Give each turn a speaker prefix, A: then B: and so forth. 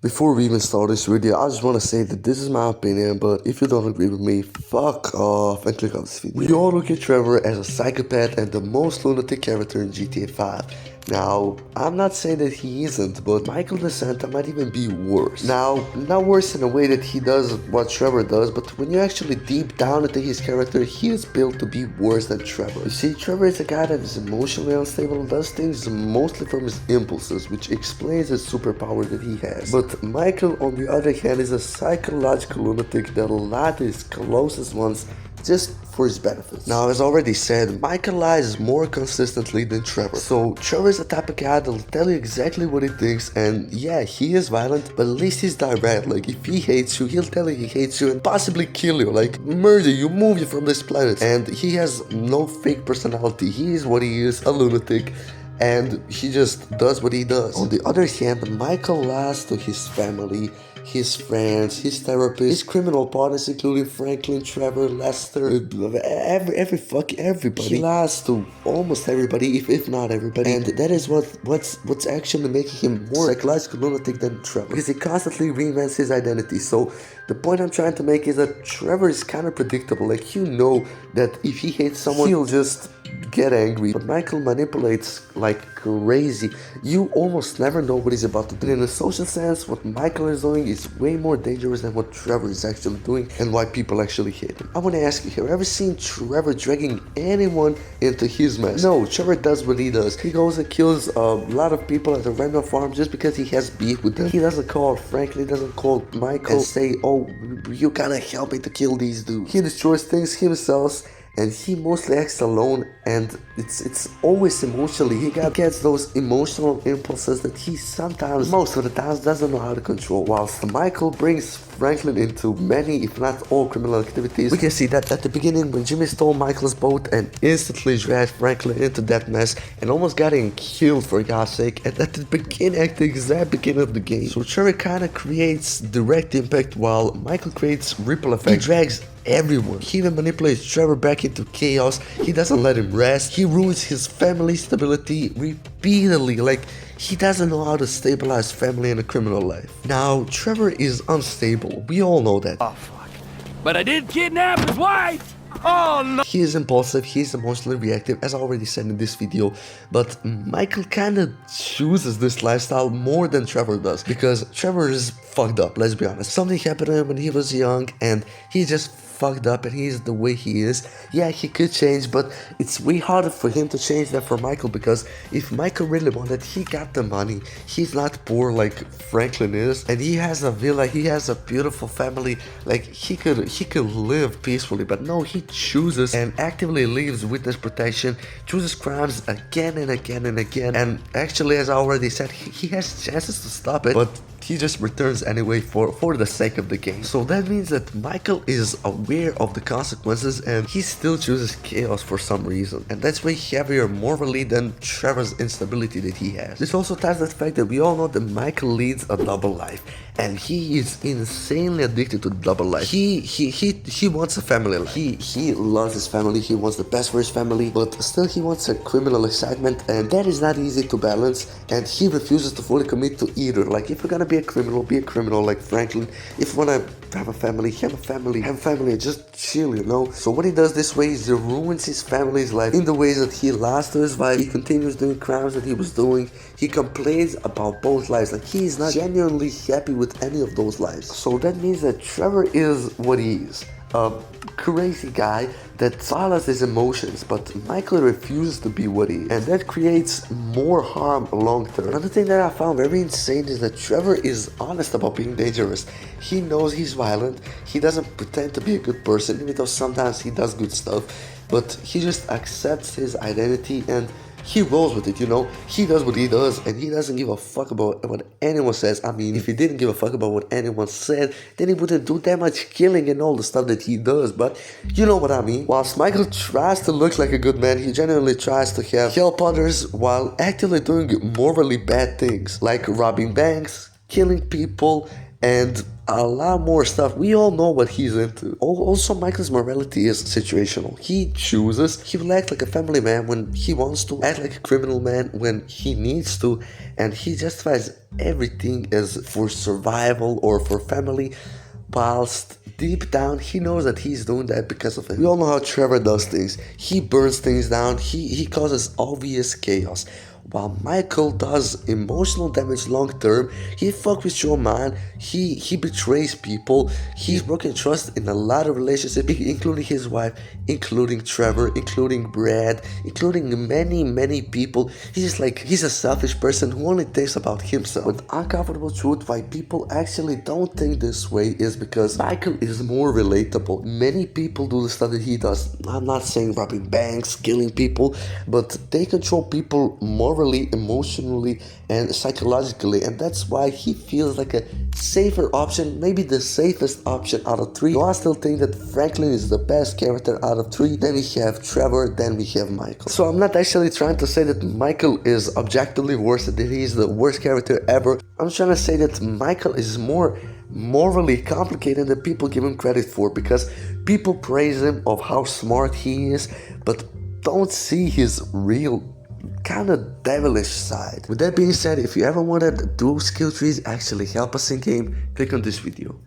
A: Before we even start this video, I just want to say that this is my opinion, but if you don't agree with me, fuck off and click on this video. We all look at Trevor as a psychopath and the most lunatic character in GTA 5. Now, I'm not saying that he isn't, but Michael DeSanta might even be worse. Now, not worse in a way that he does what Trevor does, but when you actually deep down into his character, he is built to be worse than Trevor. You see, Trevor is a guy that is emotionally unstable and does things mostly from his impulses, which explains his superpower that he has. But Michael, on the other hand, is a psychological lunatic that lied to his closest ones just for his benefits. Now, as already said, Michael lies more consistently than Trevor. So Trevor is the type of guy that'll tell you exactly what he thinks, and yeah, he is violent, but at least he's direct. Like, if he hates you, he'll tell you he hates you and possibly kill you, like murder you, move you from this planet. And he has no fake personality. He is what he is, a lunatic, and he just does what he does. On the other hand, Michael lies to his family, his friends, his therapist, his criminal partners, including Franklin, Trevor, Lester, everybody. He lies to almost everybody, if not everybody, and that is what's actually making him more psychological lunatic than Trevor, because he constantly reinvents his identity. So the point I'm trying to make is that Trevor is kind of predictable. Like, you know that if he hates someone, he'll just get angry, but Michael manipulates like crazy. You almost never know what he's about to do. In a social sense, what Michael is doing is way more dangerous than what Trevor is actually doing and why people actually hate him. I want to ask you, have you ever seen Trevor dragging anyone into his mess? No, Trevor does what he does. He goes and kills a lot of people at a random farm just because he has beef with them. He doesn't call Franklin, he doesn't call Michael and say, oh, you gotta help me to kill these dudes. He destroys things himself, and he mostly acts alone, and it's always emotionally. He gets those emotional impulses that he sometimes, most of the times, doesn't know how to control. Whilst Michael brings Franklin into many, if not all, criminal activities. We can see that at the beginning when Jimmy stole Michael's boat and instantly dragged Franklin into that mess and almost got him killed for God's sake, and at the exact beginning of the game. So Trevor kind of creates direct impact while Michael creates ripple effect. He drags everyone. He even manipulates Trevor back into chaos. He doesn't let him rest. He ruins his family stability repeatedly. Like, he doesn't know how to stabilize family in a criminal life. Now, Trevor is unstable. We all know that.
B: Oh, fuck. But I did kidnap his wife! Oh, no!
A: He is impulsive, he is emotionally reactive, as I already said in this video, but Michael kinda chooses this lifestyle more than Trevor does, because Trevor is fucked up, let's be honest. Something happened to him when he was young, and he just fucked up, and he's the way he is. Yeah, he could change, but it's way harder for him to change than for Michael, because if Michael really wanted, he got the money. He's not poor like Franklin is, and he has a villa, he has a beautiful family. Like, he could live peacefully, but no, he chooses and actively leaves witness protection, chooses crimes again and again and again, and actually, as I already said, he has chances to stop it, but he just returns anyway for the sake of the game. So that means that Michael is aware of the consequences and he still chooses chaos for some reason. And that's way heavier morally than Trevor's instability that he has. This also ties to the fact that we all know that Michael leads a double life. And he is insanely addicted to double life. He wants a family. He loves his family. He wants the best for his family, but still he wants a criminal excitement, and that is not easy to balance. And he refuses to fully commit to either. Like, if you're gonna be a criminal like Franklin. If you wanna have a family, have a family, and just chill, you know. So what he does this way is he ruins his family's life in the ways that he lies to his wife. He continues doing crimes that he was doing. He complains about both lives. Like, he is not genuinely happy with any of those lives. So that means that Trevor is what he is. A crazy guy that follows his emotions, but Michael refuses to be what he is, and that creates more harm long term. Another thing that I found very insane is that Trevor is honest about being dangerous. He knows he's violent, he doesn't pretend to be a good person, even though sometimes he does good stuff, but he just accepts his identity and he rolls with it, you know. He does what he does, and he doesn't give a fuck about what anyone says. I mean, if he didn't give a fuck about what anyone said, then he wouldn't do that much killing and all the stuff that he does, but you know what I mean. Whilst Michael tries to look like a good man, he genuinely tries to help others while actively doing morally bad things, like robbing banks, killing people, and a lot more stuff. We all know what he's into. Also, Michael's morality is situational. He chooses. He will act like a family man when he wants to, act like a criminal man when he needs to, and he justifies everything as for survival or for family, whilst deep down he knows that he's doing that because of it. We all know how Trevor does things. He burns things down. He causes obvious chaos. While Michael does emotional damage long term, he fucks with your man, he betrays people, he's broken trust in a lot of relationships, including his wife, including Trevor, including Brad, including many people. He's a selfish person who only thinks about himself. But uncomfortable truth why people actually don't think this way is because Michael is more relatable. Many people do the stuff that he does. I'm not saying robbing banks, killing people, but they control people morally, emotionally, and psychologically, and that's why he feels like a safer option, maybe the safest option out of 3. Though I still think that Franklin is the best character out of 3. Then we have Trevor, then we have Michael. So I'm not actually trying to say that Michael is objectively worse, that he's the worst character ever. I'm trying to say that Michael is more morally complicated than people give him credit for, because people praise him of how smart he is, but don't see his real kind of devilish side. With that being said, if you ever wanted dual skill trees actually help us in game, click on this video.